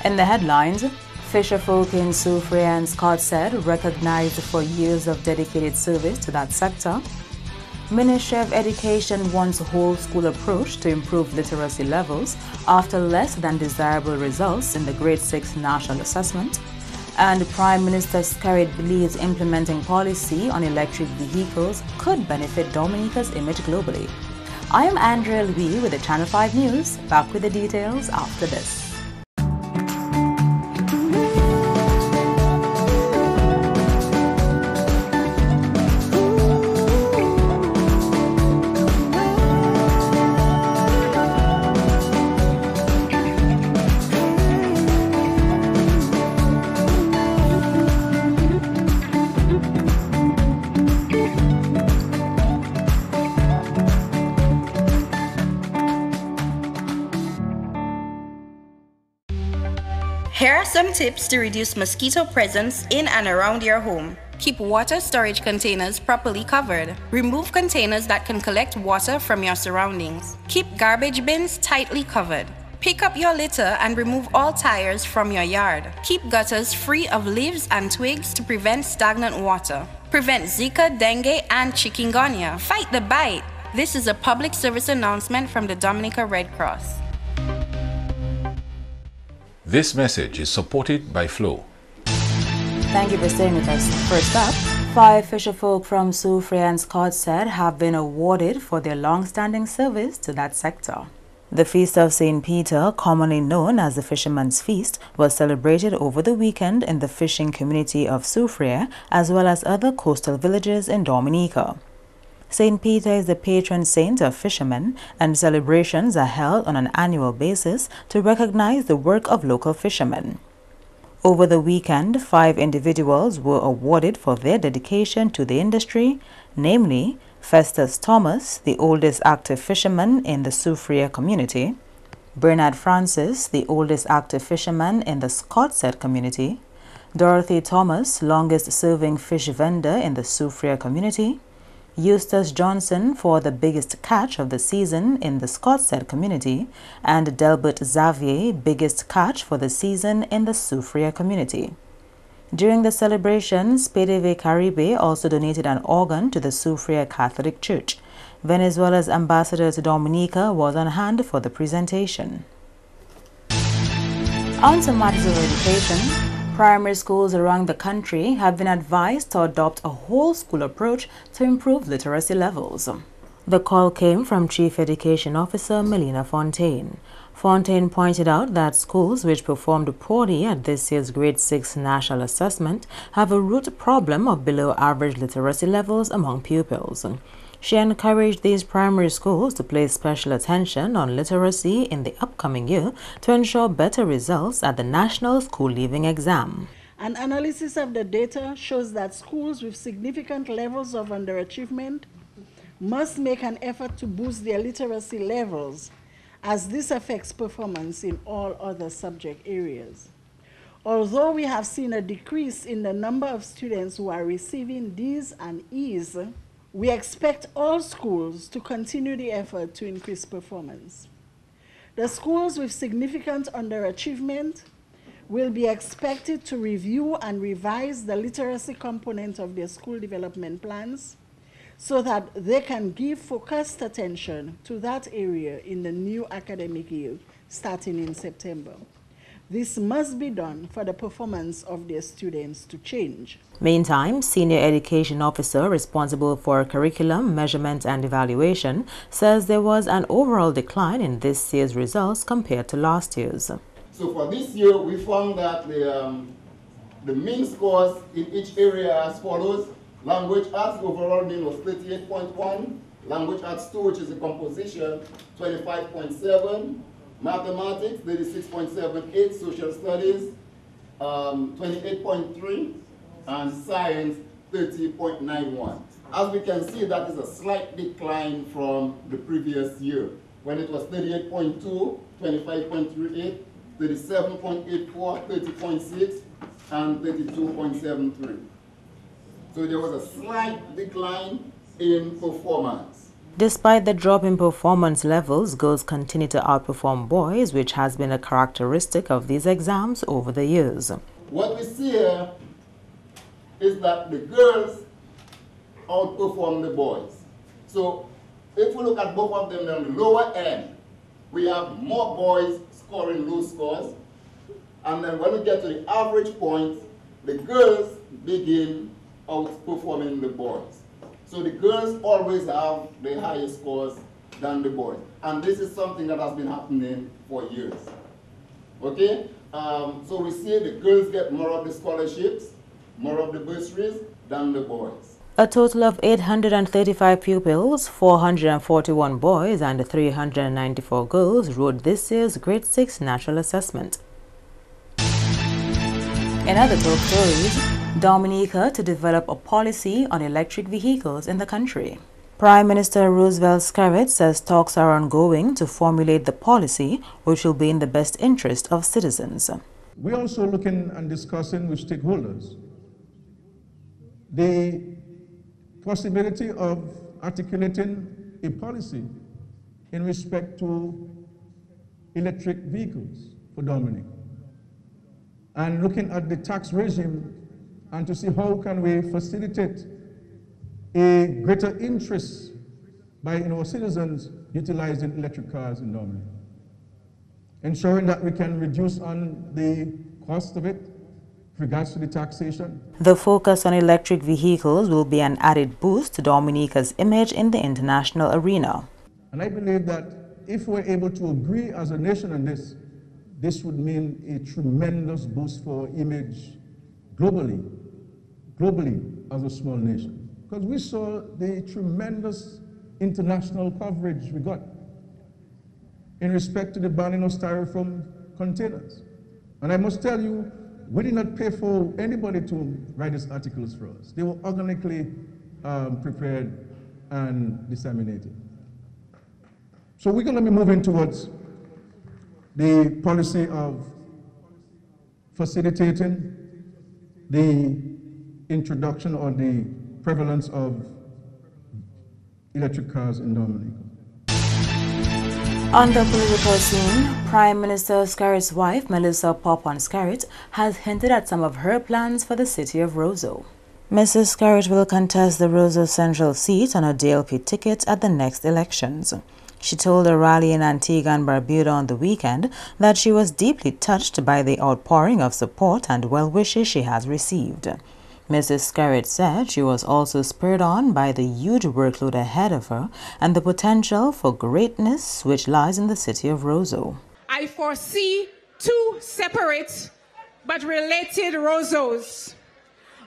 In the headlines, fisherfolk in Soufriere and Scottshead recognized for years of dedicated service to that sector. Ministry of Education wants a whole school approach to improve literacy levels after less than desirable results in the Grade 6 National Assessment. And Prime Minister Garrett believes implementing policy on electric vehicles could benefit Dominica's image globally. I am Andrea Louis with the Channel 5 News, back with the details after this. Here are some tips to reduce mosquito presence in and around your home. Keep water storage containers properly covered. Remove containers that can collect water from your surroundings. Keep garbage bins tightly covered. Pick up your litter and remove all tires from your yard. Keep gutters free of leaves and twigs to prevent stagnant water. Prevent Zika, dengue, and chikungunya. Fight the bite. This is a public service announcement from the Dominica Red Cross. This message is supported by Flow. Thank you for staying with us. First up, 5 fisherfolk from Soufriere and Scottshead have been awarded for their long-standing service to that sector. The Feast of St. Peter, commonly known as the Fisherman's Feast, was celebrated over the weekend in the fishing community of Soufriere as well as other coastal villages in Dominica. St. Peter is the patron saint of fishermen, and celebrations are held on an annual basis to recognize the work of local fishermen. Over the weekend, 5 individuals were awarded for their dedication to the industry, namely Festus Thomas, the oldest active fisherman in the Soufriere community; Bernard Francis, the oldest active fisherman in the Scottshead community; Dorothy Thomas, longest-serving fish vendor in the Soufriere community; Eustace Johnson for the biggest catch of the season in the Scottshead community, and Delbert Xavier, biggest catch for the season in the Soufriere community. During the celebration, PDV Caribe also donated an organ to the Soufriere Catholic Church. Venezuela's ambassador to Dominica was on hand for the presentation. On to matters of education. Primary schools around the country have been advised to adopt a whole school approach to improve literacy levels. The call came from Chief Education Officer Melina Fontaine. Fontaine pointed out that schools which performed poorly at this year's Grade 6 National Assessment have a root problem of below-average literacy levels among pupils. She encouraged these primary schools to place special attention on literacy in the upcoming year to ensure better results at the National School Leaving Exam. An analysis of the data shows that schools with significant levels of underachievement must make an effort to boost their literacy levels, as this affects performance in all other subject areas. Although we have seen a decrease in the number of students who are receiving Ds and Es, we expect all schools to continue the effort to increase performance. The schools with significant underachievement will be expected to review and revise the literacy component of their school development plans so that they can give focused attention to that area in the new academic year starting in September. This must be done for the performance of their students to change. Meantime, Senior Education Officer responsible for curriculum, measurement and evaluation says there was an overall decline in this year's results compared to last year's. So for this year, we found that the mean scores in each area are as follows. Language arts overall mean was 38.1, language arts 2, which is the composition, 25.7, mathematics 36.78, social studies 28.3, and science 30.91. As we can see, that is a slight decline from the previous year, when it was 38.2, 25.38, 37.84, 30.6, and 32.73. So there was a slight decline in performance. Despite the drop in performance levels, girls continue to outperform boys, which has been a characteristic of these exams over the years. What we see here is that the girls outperform the boys. So if we look at both of them on the lower end, we have more boys scoring low scores. And then when we get to the average points, the girls begin outperforming the boys. So the girls always have the highest scores than the boys. And this is something that has been happening for years. Okay? So we see the girls get more of the scholarships, more of the bursaries than the boys. A total of 835 pupils, 441 boys and 394 girls wrote this year's Grade 6 National Assessment. In other top stories, Dominica to develop a policy on electric vehicles in the country. Prime Minister Roosevelt Garrett says talks are ongoing to formulate the policy which will be in the best interest of citizens. We're also looking and discussing with stakeholders the possibility of articulating a policy in respect to electric vehicles for Dominica, and looking at the tax regime and to see how can we facilitate a greater interest by our citizens utilizing electric cars in Dominica, ensuring that we can reduce on the cost of it with regards to the taxation. The focus on electric vehicles will be an added boost to Dominica's image in the international arena. And I believe that if we're able to agree as a nation on this, this would mean a tremendous boost for our image globally as a small nation. Because we saw the tremendous international coverage we got in respect to the banning of styrofoam containers. And I must tell you, we did not pay for anybody to write these articles for us. They were organically prepared and disseminated. So we're going to be moving towards the policy of facilitating the introduction or the prevalence of electric cars in Dominica. On the political scene, Prime Minister Garrett's wife, Melissa Poppons Garrett, has hinted at some of her plans for the city of Roseau. Mrs. Garrett will contest the Roseau Central seat on a DLP ticket at the next elections. She told a rally in Antigua and Barbados on the weekend that she was deeply touched by the outpouring of support and well wishes she has received. Mrs. Garrett said she was also spurred on by the huge workload ahead of her and the potential for greatness which lies in the city of Roseau. I foresee two separate but related Roseaus,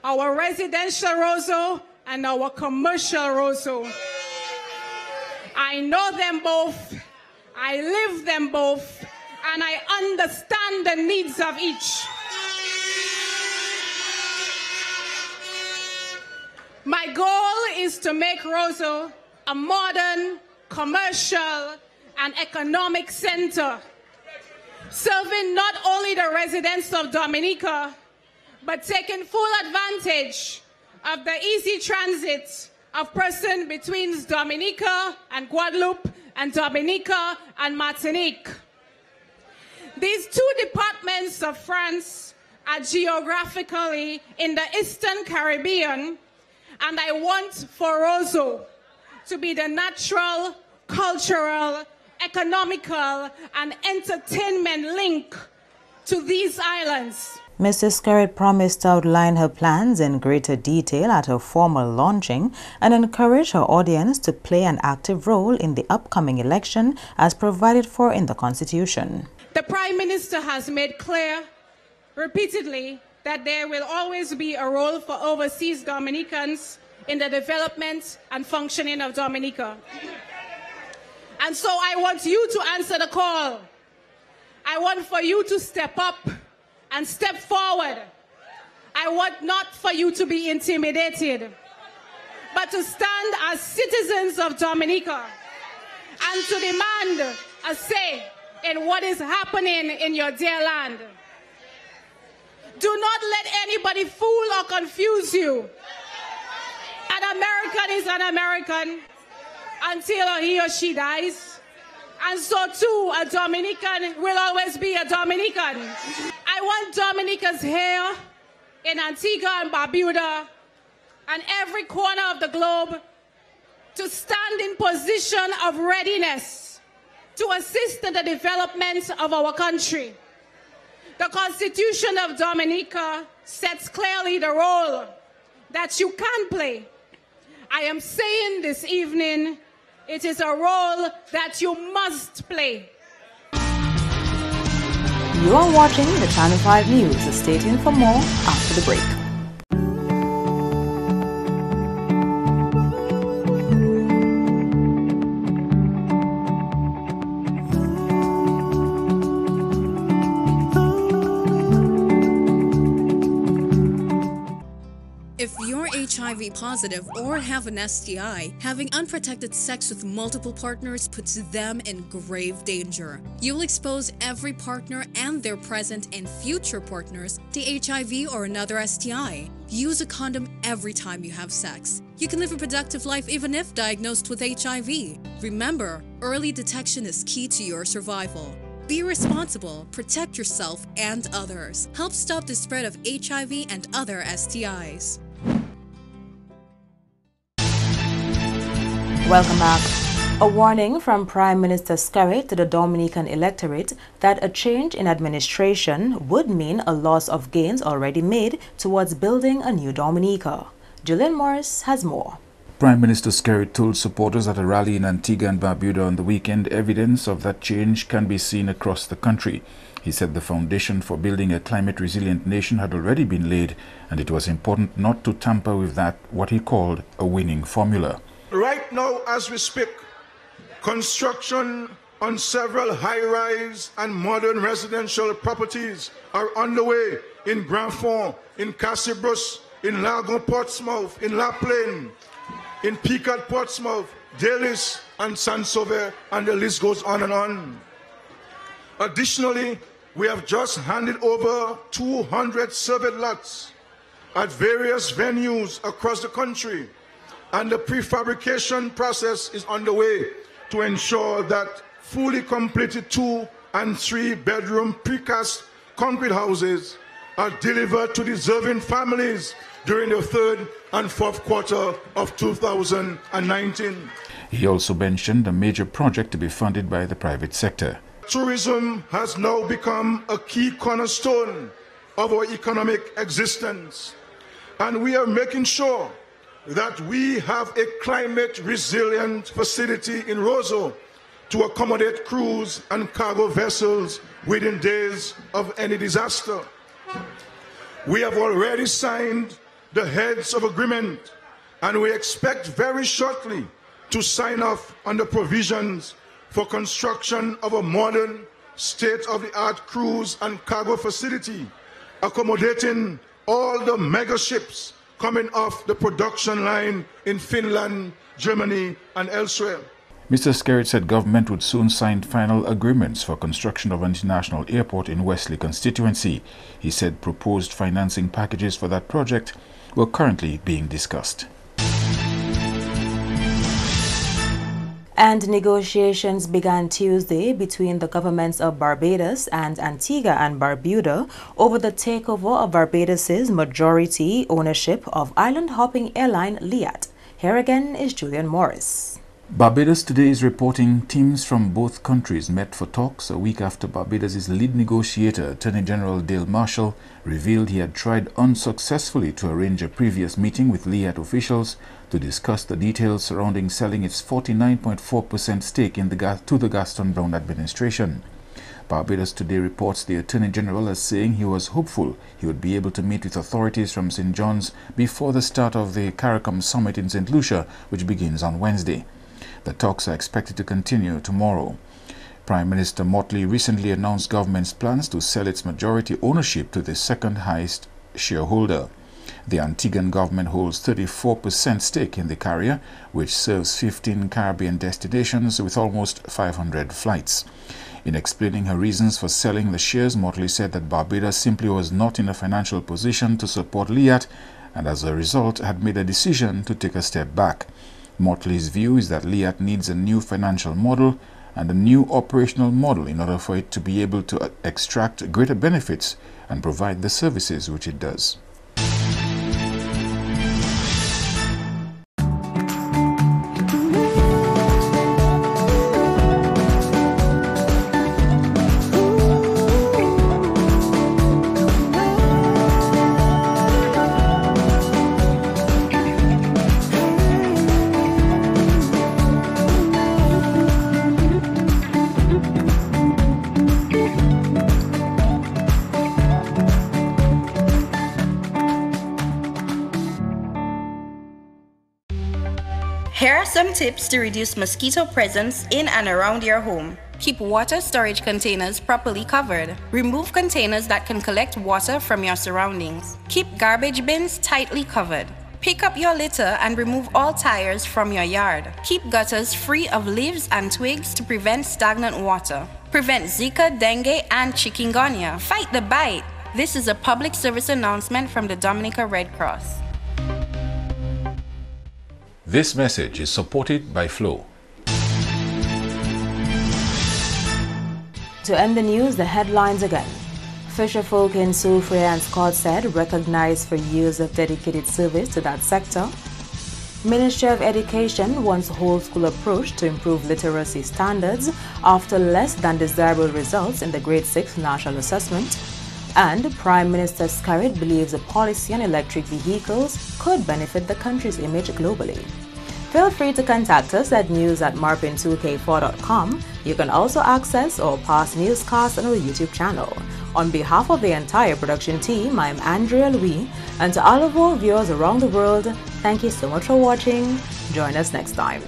our residential Roseau and our commercial Roseau. I know them both, I live them both, and I understand the needs of each. My goal is to make Roseau a modern, commercial, and economic center, serving not only the residents of Dominica, but taking full advantage of the easy transit of persons between Dominica and Guadeloupe and Dominica and Martinique. These two departments of France are geographically in the Eastern Caribbean, and I want for Roseau to be the natural, cultural, economical, and entertainment link to these islands. Mrs. Garrett promised to outline her plans in greater detail at her formal launching and encourage her audience to play an active role in the upcoming election as provided for in the Constitution. The Prime Minister has made clear repeatedly that there will always be a role for overseas Dominicans in the development and functioning of Dominica. And so I want you to answer the call. I want for you to step up and step forward. I want not for you to be intimidated, but to stand as citizens of Dominica and to demand a say in what is happening in your dear land. Do not let anybody fool or confuse you. An American is an American. until he or she dies. And so too, a Dominican will always be a Dominican. I want Dominicans here in Antigua and Barbuda and every corner of the globe to stand in position of readiness to assist in the development of our country. The Constitution of Dominica sets clearly the role that you can play. I am saying this evening, it is a role that you must play. You are watching the Channel 5 News. Stay tuned for more after the break. If you're HIV positive or have an STI, having unprotected sex with multiple partners puts them in grave danger. You'll expose every partner and their present and future partners to HIV or another STI. Use a condom every time you have sex. You can live a productive life even if diagnosed with HIV. Remember, early detection is key to your survival. Be responsible, protect yourself and others. Help stop the spread of HIV and other STIs. Welcome back. A warning from Prime Minister Garrett to the Dominican electorate that a change in administration would mean a loss of gains already made towards building a new Dominica. Julian Morris has more. Prime Minister Garrett told supporters at a rally in Antigua and Barbuda on the weekend evidence of that change can be seen across the country. He said the foundation for building a climate-resilient nation had already been laid, and it was important not to tamper with that, what he called a winning formula. Right now, as we speak, construction on several high-rise and modern residential properties are underway in Grand Fond, in Cassibus, in Lago Portsmouth, in La Plaine, in Picard Portsmouth, Delis, and Saint-Sauveur, and the list goes on and on. Additionally, we have just handed over 200 surveyed lots at various venues across the country, and the prefabrication process is underway to ensure that fully completed 2- and 3-bedroom precast concrete houses are delivered to deserving families during the 3rd and 4th quarter of 2019. He also mentioned a major project to be funded by the private sector. Tourism has now become a key cornerstone of our economic existence, and we are making sure that we have a climate-resilient facility in Roseau to accommodate cruise and cargo vessels within days of any disaster. We have already signed the heads of agreement, and we expect very shortly to sign off on the provisions for construction of a modern, state-of-the-art cruise and cargo facility, accommodating all the mega ships coming off the production line in Finland, Germany, and elsewhere. Mr. Garrett said government would soon sign final agreements for construction of an international airport in Wesley constituency. He said proposed financing packages for that project were currently being discussed. And negotiations began Tuesday between the governments of Barbados and Antigua and Barbuda over the takeover of Barbados's majority ownership of island-hopping airline Liat. Here again is Julian Morris. Barbados today is reporting teams from both countries met for talks a week after Barbados's lead negotiator, Attorney General Dale Marshall, revealed he had tried unsuccessfully to arrange a previous meeting with Liat officials to discuss the details surrounding selling its 49.4% stake to the Gaston Brown administration. Barbados today reports the Attorney General as saying he was hopeful he would be able to meet with authorities from St. John's before the start of the CARICOM summit in St. Lucia, which begins on Wednesday. The talks are expected to continue tomorrow. Prime Minister Motley recently announced government's plans to sell its majority ownership to the second highest shareholder. The Antiguan government holds 34% stake in the carrier, which serves 15 Caribbean destinations with almost 500 flights. In explaining her reasons for selling the shares, Motley said that Barbados simply was not in a financial position to support Liat and as a result had made a decision to take a step back. Motley's view is that LIAT needs a new financial model and a new operational model in order for it to be able to extract greater benefits and provide the services which it does. Here are some tips to reduce mosquito presence in and around your home. Keep water storage containers properly covered. Remove containers that can collect water from your surroundings. Keep garbage bins tightly covered. Pick up your litter and remove all tires from your yard. Keep gutters free of leaves and twigs to prevent stagnant water. Prevent Zika, dengue, and chikungunya. Fight the bite. This is a public service announcement from the Dominica Red Cross. This message is supported by Flow. To end the news, the headlines again. Fisherfolk in Soufriere and Scott said recognized for years of dedicated service to that sector. Ministry of Education wants a whole school approach to improve literacy standards after less than desirable results in the Grade 6 National Assessment. And Prime Minister Garrett believes a policy on electric vehicles could benefit the country's image globally. Feel free to contact us at news@marpin2k4.com. You can also access our past newscasts on our YouTube channel. On behalf of the entire production team, I'm Andrea Louis, and to all of our viewers around the world, thank you so much for watching. Join us next time.